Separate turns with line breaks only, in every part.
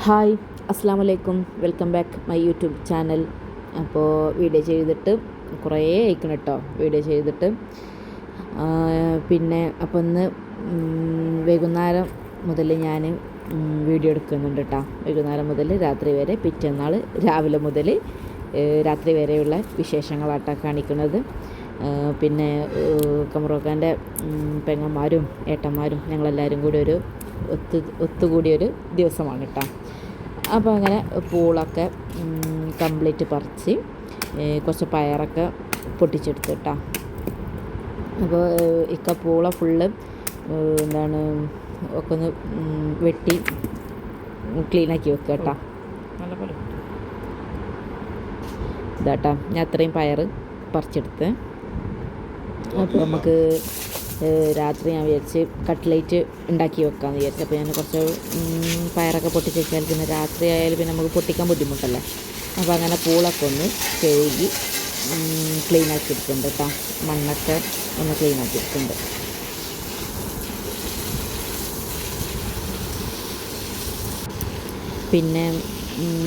Hi, അസ്സാം വലൈക്കും. Welcome back my YouTube channel. അപ്പോൾ വീഡിയോ ചെയ്തിട്ട് കുറേ ആയിക്കണം കേട്ടോ വീഡിയോ ചെയ്തിട്ട്. പിന്നെ അപ്പോൾ ഇന്ന് വൈകുന്നേരം മുതൽ ഞാൻ വീഡിയോ എടുക്കുന്നുണ്ട് കേട്ടോ. വൈകുന്നേരം മുതൽ രാത്രി വരെ, പിറ്റേന്നാൾ രാവിലെ മുതൽ രാത്രി വരെയുള്ള വിശേഷങ്ങളാട്ടോ കാണിക്കുന്നത്. പിന്നെ കമറോക്കാൻ്റെ പെങ്ങന്മാരും ഏട്ടന്മാരും ഞങ്ങളെല്ലാവരും കൂടി ഒരു ഒത്തുകൂടിയൊരു ദിവസമാണ് കേട്ടോ. അപ്പോൾ അങ്ങനെ പൂളൊക്കെ കംപ്ലീറ്റ് പറിച്ച് കുറച്ച് പയറൊക്കെ പൊട്ടിച്ചെടുത്ത് കേട്ടോ. അപ്പോൾ ഇക്ക പൂള ഫുള്ള് എന്താണ് ഒക്കെ ഒന്ന് വെട്ടി ക്ലീനാക്കി വെക്കുക കേട്ടോ. ഇതാട്ടോ ഞാൻ അത്രയും പയർ പറിച്ചെടുത്ത്. അപ്പോൾ നമുക്ക് രാത്രി ഞാൻ വിചാരിച്ച് കട്ട്ലേറ്റ് ഉണ്ടാക്കി വെക്കാമെന്ന് വിചാരിച്ചു. അപ്പോൾ ഞാൻ കുറച്ച് പയറൊക്കെ പൊട്ടിച്ച് വെച്ചാൽ പിന്നെ രാത്രി ആയാലും പിന്നെ നമുക്ക് പൊട്ടിക്കാൻ ബുദ്ധിമുട്ടല്ലേ. അപ്പോൾ അങ്ങനെ പൂളൊക്കെ ഒന്ന് കഴുകി ക്ലീനാക്കി എടുക്കുന്നുണ്ട് കേട്ടോ. മണ്ണൊക്കെ ഒന്ന് ക്ലീനാക്കി എടുക്കുന്നുണ്ട്. പിന്നെ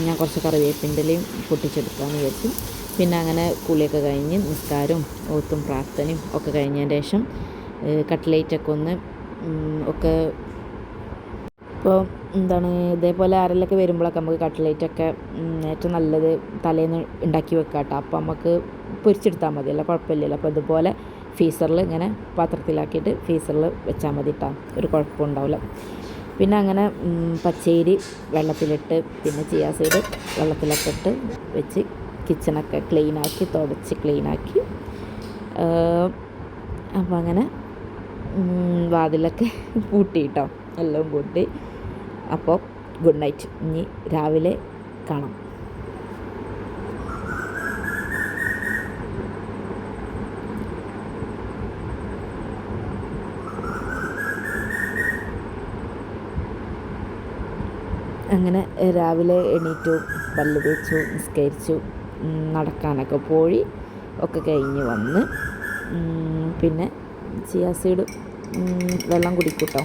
ഞാൻ കുറച്ച് കറിവേപ്പിൻ്റെലയും പൊട്ടിച്ചെടുക്കാമെന്ന് വിചാരിച്ചു. പിന്നെ അങ്ങനെ കുളിയൊക്കെ കഴിഞ്ഞ് നിസ്കാരവും ഓത്തും പ്രാർത്ഥനയും ഒക്കെ കഴിഞ്ഞതിന് ശേഷം കട്ട്ലേറ്റൊക്കെ ഒന്ന് ഒക്കെ ഇപ്പോൾ എന്താണ് ഇതേപോലെ ആരെങ്കിലൊക്കെ വരുമ്പോഴൊക്കെ നമുക്ക് കട്ട്ലേറ്റൊക്കെ ഏറ്റവും നല്ലത് തലേന്ന് ഉണ്ടാക്കി വെക്കാം കേട്ടോ. അപ്പോൾ നമുക്ക് പൊരിച്ചെടുത്താൽ മതിയല്ലോ, കുഴപ്പമില്ലല്ലോ. അപ്പോൾ ഇതുപോലെ ഫീസറിൽ ഇങ്ങനെ പാത്രത്തിലാക്കിയിട്ട് ഫീസറിൽ വെച്ചാൽ മതി കേട്ടോ, ഒരു കുഴപ്പമുണ്ടാവില്ല. പിന്നെ അങ്ങനെ പച്ചരി വെള്ളത്തിലിട്ട് പിന്നെ ചിയാ സീഡ് വെള്ളത്തിലൊക്കെ ഇട്ട് വെച്ച് കിച്ചണൊക്കെ ക്ലീനാക്കി തുടച്ച് ക്ലീനാക്കി. അപ്പോൾ അങ്ങനെ വാതിലൊക്കെ പൂട്ടി കേട്ടോ, എല്ലാം പൂട്ടി. അപ്പോൾ ഗുഡ് നൈറ്റ്, ഇനി രാവിലെ കാണാം. അങ്ങനെ രാവിലെ എണീറ്റു, പല്ല് തേച്ചു, നിസ്കരിച്ചു, നടക്കാനൊക്കെ പോയി ഒക്കെ കഴിഞ്ഞ് വന്ന് പിന്നെ ചിയാ സീഡ് വെള്ളം കുടിക്കും കേട്ടോ.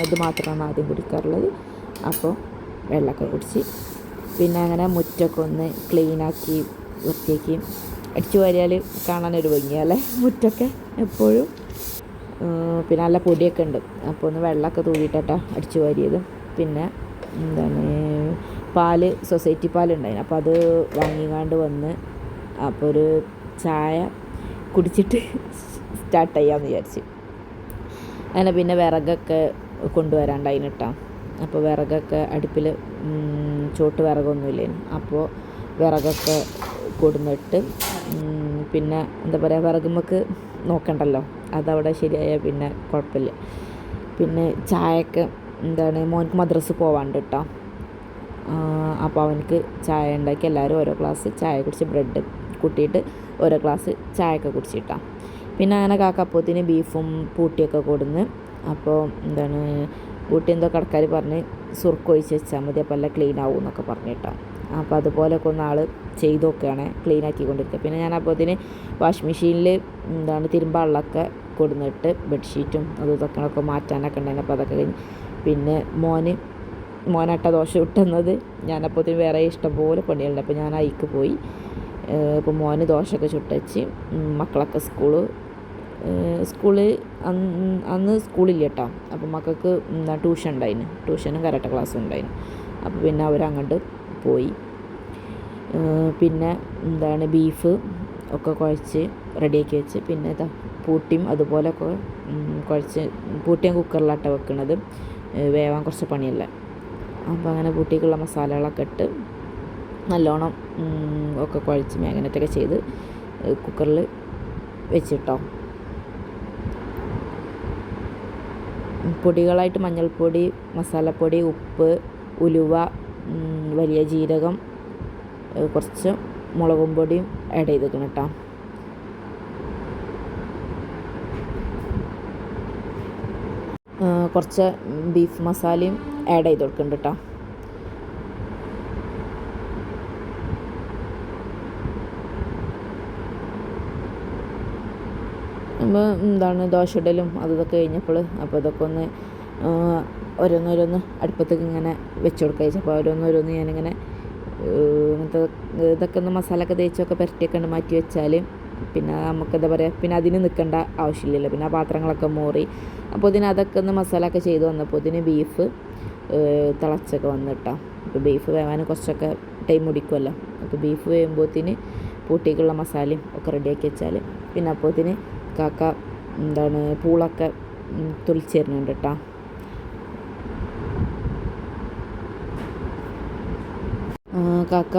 ഇത് മാത്രമാണ് ആദ്യം കുടിക്കാറുള്ളത്. അപ്പോൾ വെള്ളമൊക്കെ കുടിച്ച് പിന്നെ അങ്ങനെ മുറ്റമൊക്കെ ഒന്ന് ക്ലീനാക്കി വൃത്തിയാക്കി. അടിച്ചു വാരിയാൽ കാണാനൊരു ഭംഗിയല്ലേ മുറ്റമൊക്കെ എപ്പോഴും. പിന്നെ നല്ല പൊടിയൊക്കെ ഉണ്ട്. അപ്പോൾ ഒന്ന് വെള്ളമൊക്കെ തൂവിയിട്ടോ അടിച്ചു വാരിയത്. പിന്നെ എന്താണ് പാല്, സൊസൈറ്റി പാലുണ്ടായിരുന്നു. അപ്പോൾ അത് വാങ്ങിക്കാണ്ട് വന്ന് അപ്പോൾ ഒരു ചായ കുടിച്ചിട്ട് സ്റ്റാർട്ട് ചെയ്യാമെന്ന് വിചാരിച്ച്. അങ്ങനെ പിന്നെ വിറകൊക്കെ കൊണ്ടുവരാണ്ടായിന് കേട്ടോ. അപ്പോൾ വിറകൊക്കെ അടുപ്പിൽ ചോട്ട് വിറകൊന്നുമില്ലേന്. അപ്പോൾ വിറകൊക്കെ കൊടുന്നിട്ട് പിന്നെ എന്താ പറയുക, വിറകുമ്മക്ക് നോക്കണ്ടല്ലോ, അതവിടെ ശരിയായാൽ പിന്നെ കുഴപ്പമില്ല. പിന്നെ ചായക്ക് എന്താണ് മോനക്ക് മദ്രസ പോവാണ്ട് കേട്ടോ. അപ്പോൾ അവനക്ക് ചായ ഉണ്ടാക്കി എല്ലാവരും ഓരോ ഗ്ലാസ് ചായ കുടിച്ച് ബ്രെഡ് കൂട്ടിയിട്ട് ഓരോ ഗ്ലാസ് ചായയൊക്കെ കുടിച്ചിട്ടാണ്. പിന്നെ അങ്ങനെ കാക്കപ്പോത്തിന് ബീഫും പൂട്ടിയൊക്കെ കൊടുന്ന്. അപ്പോൾ എന്താണ് പൂട്ടി എന്തോ കടക്കാർ പറഞ്ഞ് സുർക്ക് ഒഴിച്ച് വെച്ചാൽ മതി, അപ്പോൾ എല്ലാം ക്ലീൻ ആവും എന്നൊക്കെ പറഞ്ഞിട്ടാണ്. അപ്പോൾ അതുപോലെയൊക്കെ ഒന്ന് ആൾ ചെയ്ത് നോക്കുകയാണ്, ക്ലീൻ ആക്കിക്കൊണ്ടിരിക്കുക. പിന്നെ ഞാൻ അപ്പോഴത്തേന് വാഷിംഗ് മെഷീനിൽ എന്താണ് തിരുമ്പാളൊക്കെ കൊടുന്നിട്ട് ബെഡ്ഷീറ്റും ഇതൊക്കെ മാറ്റാനൊക്കെ ഉണ്ടായിരുന്നു. അപ്പോൾ അതൊക്കെ കഴിഞ്ഞ് പിന്നെ മോനട്ട ദോശ ഇട്ടുന്നത് ഞാനപ്പോഴത്തേന് വേറെ ഇഷ്ടംപോലെ പണികളുണ്ട്. അപ്പോൾ ഞാൻ അയക്ക് പോയി. ഇപ്പോൾ മോന് ദോശയൊക്കെ ചുട്ടച്ച് മക്കളൊക്കെ സ്കൂള് അന്ന് സ്കൂളില്ല കേട്ടോ. അപ്പോൾ മക്കൾക്ക് ട്യൂഷൻ ഉണ്ടായിന്, ട്യൂഷനും കരാട്ട ക്ലാസ്സും ഉണ്ടായിന്. അപ്പോൾ പിന്നെ അവരങ്ങോട്ട് പോയി. പിന്നെ എന്താണ് ബീഫ് ഒക്കെ കുഴച്ച് റെഡിയാക്കി വെച്ച് പിന്നെ പൂട്ടിയും അതുപോലെയൊക്കെ കുഴച്ച് പൂട്ടിയും കുക്കറിലാട്ട വെക്കുന്നത്, വേവാൻ കുറച്ച് പണിയല്ലേ. അപ്പോൾ അങ്ങനെ ബൂട്ടിക്കുള്ള മസാലകളൊക്കെ ഇട്ട് നല്ലോണം ഒക്കെ കുഴച്ച് മാഗ്നറ്റൊക്കെ ചെയ്ത് കുക്കറിൽ വെച്ചിട്ടോ. പൊടികളായിട്ട് മഞ്ഞൾപ്പൊടി, മസാലപ്പൊടി, ഉപ്പ്, ഉലുവ, വലിയ ജീരകം, കുറച്ച് മുളകും പൊടിയും ആഡ് ചെയ്തേക്കണം കേട്ടോ. കുറച്ച് ബീഫ് മസാലയും ആഡ് ചെയ്ത് കൊടുക്കുന്നുണ്ട് കേട്ടോ. നമ്മൾ ദോശ ഇടലും അതൊക്കെ കഴിഞ്ഞപ്പോൾ അപ്പോൾ ഇതൊക്കെ ഒന്ന് ഓരോന്നോരോന്ന് അടുപ്പത്തേക്ക് ഇങ്ങനെ വെച്ച് കൊടുക്കുക. അപ്പോൾ ഓരോന്നോരോന്ന് ഞാനിങ്ങനെ അങ്ങനത്തെ ഇതൊക്കെ ഒന്ന് മസാലയൊക്കെ തേച്ചൊക്കെ പുരട്ടിയൊക്കെ ഉണ്ട് മാറ്റി വെച്ചാൽ പിന്നെ നമുക്കെന്താ പറയുക, പിന്നെ അതിന് നിൽക്കേണ്ട ആവശ്യമില്ലല്ലോ. പിന്നെ ആ പാത്രങ്ങളൊക്കെ മോറി അപ്പോൾ അതൊക്കെ ഒന്ന് മസാലയൊക്കെ ചെയ്ത് വന്നപ്പോൾ ബീഫ് തിളച്ചൊക്കെ വന്നിട്ടാണ്. അപ്പോൾ ബീഫ് വേവാൻ കുറച്ചൊക്കെ ടൈം പിടിക്കുമല്ലോ. അപ്പോൾ ബീഫ് വേവുമ്പോഴത്തേന് പൂട്ടിക്കുള്ള മസാലയും ഒക്കെ റെഡിയാക്കി വെച്ചാൽ പിന്നെ അപ്പോഴത്തേന് കാക്ക പൂളൊക്കെ തൊലിച്ച് തരുന്നുണ്ട് കേട്ടോ. കാക്ക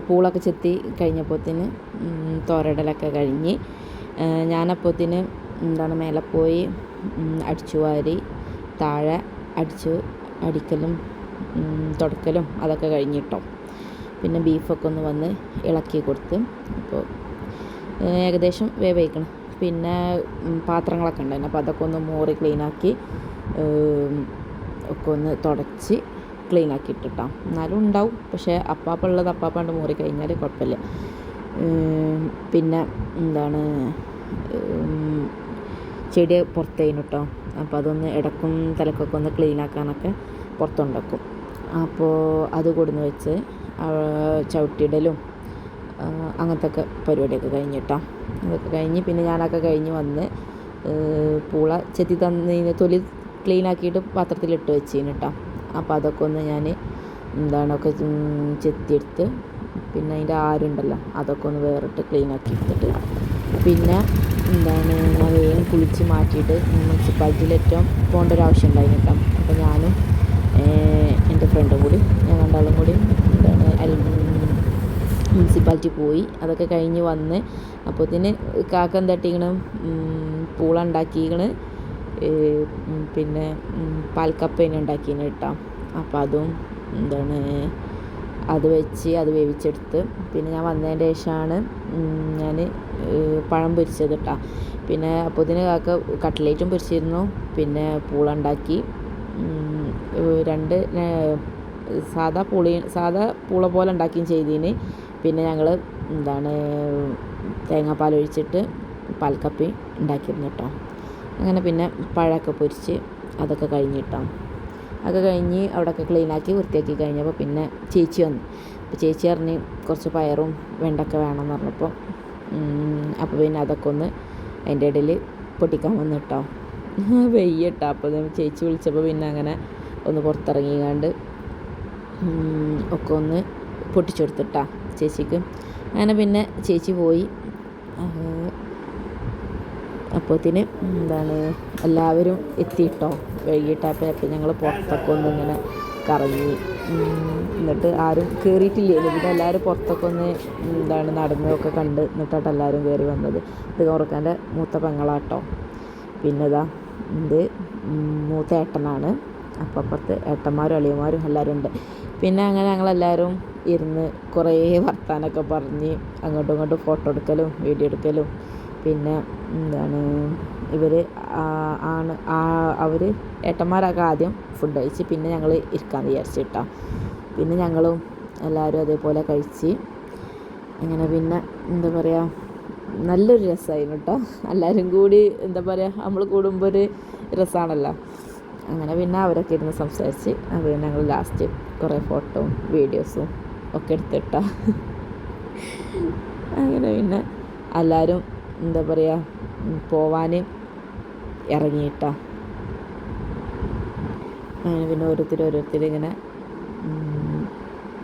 പൂളൊക്കെ ചെത്തി കഴിഞ്ഞപ്പോഴത്തേന് തോരടലൊക്കെ കഴിഞ്ഞ് ഞാനപ്പോഴത്തേന് മേലെ പോയി അടിച്ചു വാരി താഴെ അടിക്കലും തുടക്കലും അതൊക്കെ കഴിഞ്ഞിട്ടോ. പിന്നെ ബീഫൊക്കെ ഒന്ന് വന്ന് ഇളക്കി കൊടുത്ത് അപ്പോൾ ഏകദേശം വേവിക്കണം. പിന്നെ പാത്രങ്ങളൊക്കെ ഉണ്ടായിരുന്നു, അപ്പോൾ അതൊക്കെ ഒന്ന് മോറി ക്ലീനാക്കി ഒക്കെ ഒന്ന് തുടച്ച് ക്ലീനാക്കി ഇട്ടിട്ടാം. എന്നാലും ഉണ്ടാവും, പക്ഷേ അപ്പാപ്പുള്ളത് അപ്പാപ്പാണ്ട് മോറി കഴിഞ്ഞാൽ കുഴപ്പമില്ല. പിന്നെ ചെടി പുറത്തേനു കേട്ടോ. അപ്പോൾ അതൊന്ന് ഇടക്കും തലക്കൊക്കെ ഒന്ന് ക്ലീനാക്കാനൊക്കെ പുറത്തുണ്ടാക്കും. അപ്പോൾ അത് കൊടുന്ന് വെച്ച് ചവിട്ടിയിടലും അങ്ങനത്തെ ഒക്കെ പരിപാടിയൊക്കെ കഴിഞ്ഞിട്ടാണ്. അതൊക്കെ കഴിഞ്ഞ് പിന്നെ ഞാനൊക്കെ കഴിഞ്ഞ് വന്ന് പൂള ചെത്തി തന്നതിന് തൊലി ക്ലീനാക്കിയിട്ട് പാത്രത്തിലിട്ട് വെച്ചേന് കേട്ടോ. അപ്പോൾ അതൊക്കെ ഒന്ന് ഞാൻ ഒക്കെ ചെത്തിയെടുത്ത് പിന്നെ അതിൻ്റെ ആരുണ്ടല്ലോ അതൊക്കെ ഒന്ന് വേറിട്ട് ക്ലീനാക്കി എടുത്തിട്ട് പിന്നെ ഞാൻ വേഗം കുളിച്ച് മാറ്റിയിട്ട് മുനിസിപ്പാലിറ്റിയിൽ ഏറ്റവും പോകേണ്ട ഒരു ആവശ്യം ഉണ്ടായിരുന്നു കേട്ടോ. അപ്പോൾ ഞാനും എൻ്റെ ഫ്രണ്ടും കൂടി ഞാൻ രണ്ടാളും കൂടി മുനിസിപ്പാലിറ്റി പോയി. അതൊക്കെ കഴിഞ്ഞ് വന്ന് അപ്പോഴത്തേന് കാക്ക എന്താട്ടിക്കണം പൂള ഉണ്ടാക്കിക്കണ്, പിന്നെ പാൽക്കപ്പേനെ ഉണ്ടാക്കിന് കേട്ടോ. അപ്പോൾ അതും അത് വെച്ച് അത് വേവിച്ചെടുത്ത് പിന്നെ ഞാൻ വന്നതിൻ്റെ ശേഷമാണ് ഞാൻ പഴം പൊരിച്ചത് കേട്ടോ. പിന്നെ അപ്പോഴത്തേന് കാക്ക കട്ട്ലേറ്റും പൊരിച്ചിരുന്നു, പിന്നെ പൂള ഉണ്ടാക്കി. രണ്ട് സാധാ പൂള പോലെ ഉണ്ടാക്കുകയും ചെയ്തതിന്. പിന്നെ ഞങ്ങൾ തേങ്ങാപ്പാൽ ഒഴിച്ചിട്ട് പാൽക്കപ്പി ഉണ്ടാക്കിയിരുന്നു കേട്ടോ. അങ്ങനെ പിന്നെ പഴമൊക്കെ പൊരിച്ച് അതൊക്കെ കഴിഞ്ഞിട്ടോ. അതൊക്കെ കഴിഞ്ഞ് അവിടെയൊക്കെ ക്ലീനാക്കി വൃത്തിയാക്കി കഴിഞ്ഞപ്പോൾ പിന്നെ ചേച്ചി വന്നു. അപ്പോൾ ചേച്ചി പറഞ്ഞ് കുറച്ച് പയറും വെണ്ടൊക്കെ വേണമെന്ന് പറഞ്ഞപ്പോൾ അപ്പോൾ പിന്നെ അതൊക്കെ ഒന്ന് അതിൻ്റെ ഇടയിൽ പൊട്ടിക്കാൻ വന്നു കേട്ടോ. വെയ്യട്ടോ. അപ്പോൾ ചേച്ചി വിളിച്ചപ്പോൾ പിന്നെ അങ്ങനെ ഒന്ന് പുറത്തിറങ്ങിക്കാണ്ട് ഒക്കെ ഒന്ന് പൊട്ടിച്ചു കൊടുത്തിട്ടാ ചേച്ചിക്ക്. അങ്ങനെ പിന്നെ ചേച്ചി പോയി. അപ്പോഴത്തേന് എല്ലാവരും എത്തിയിട്ടോ. വൈകിട്ടപ്പോൾ അപ്പം ഞങ്ങൾ പുറത്തൊക്കെ ഒന്ന് ഇങ്ങനെ കറങ്ങി. എന്നിട്ട് ആരും കയറിയിട്ടില്ലല്ലോ. പിന്നെ എല്ലാവരും പുറത്തൊക്കെ ഒന്ന് നടന്നതൊക്കെ കണ്ട് എന്നിട്ടാണ് എല്ലാവരും കയറി വന്നത്. ഇത് ഓർക്കാൻ്റെ മൂത്ത പെങ്ങളാട്ടോ. പിന്നെ ഇത് മൂത്ത ഏട്ടനാണ്. അപ്പോൾ അപ്പുറത്ത് ഏട്ടന്മാരും അളിയന്മാരും എല്ലാവരും ഉണ്ട്. പിന്നെ അങ്ങനെ ഞങ്ങളെല്ലാവരും ഇരുന്ന് കുറേ വർത്താനമൊക്കെ പറഞ്ഞ് അങ്ങോട്ടും ഇങ്ങോട്ടും ഫോട്ടോ എടുക്കലും വീഡിയോ എടുക്കലും. പിന്നെ ഇവർ അവർ ഏട്ടന്മാരൊക്കെ ആദ്യം ഫുഡ് കഴിച്ച് പിന്നെ ഞങ്ങൾ ഇരിക്കാമെന്ന് വിചാരിച്ചിട്ടാ. പിന്നെ ഞങ്ങളും എല്ലാവരും അതേപോലെ കഴിച്ച് അങ്ങനെ പിന്നെ നല്ലൊരു രസമായിരുന്നു കേട്ടോ. എല്ലാവരും കൂടി നമ്മൾ കൂടുമ്പോൾ ഒരു രസമാണല്ലോ. അങ്ങനെ പിന്നെ അവരൊക്കെ ഇരുന്ന് സംസാരിച്ച് അത് ഞങ്ങൾ ലാസ്റ്റ് കുറേ ഫോട്ടോയും വീഡിയോസും ഒക്കെ എടുത്തിട്ടാ. അങ്ങനെ പിന്നെ എല്ലാവരും പോവാൻ ഇറങ്ങിയിട്ടാ. അങ്ങനെ പിന്നെ ഓരോരുത്തർ ഇങ്ങനെ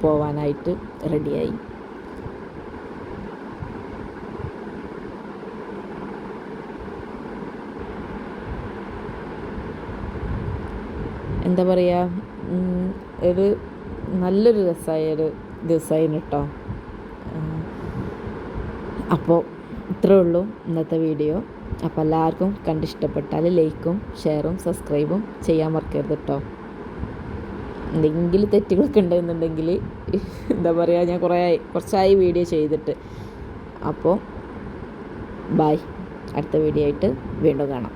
പോവാനായിട്ട് റെഡിയായി. ഒരു നല്ലൊരു രസമായൊരു ദിവസമായിരുന്നു കേട്ടോ. അപ്പോൾ ഇത്രേ ഉള്ളൂ ഇന്നത്തെ വീഡിയോ. അപ്പോൾ എല്ലാവർക്കും കണ്ടിഷ്ടപ്പെട്ടാൽ ലൈക്കും ഷെയറും സബ്സ്ക്രൈബും ചെയ്യാൻ മറക്കരുത് കേട്ടോ. എന്തെങ്കിലും തെറ്റുകളൊക്കെ ഉണ്ടെന്നുണ്ടെങ്കിൽ എന്താ പറയുക, ഞാൻ കുറച്ചായി വീഡിയോ ചെയ്തിട്ട്. അപ്പോൾ ബൈ, അടുത്ത വീഡിയോ ആയിട്ട് വീണ്ടും കാണാം.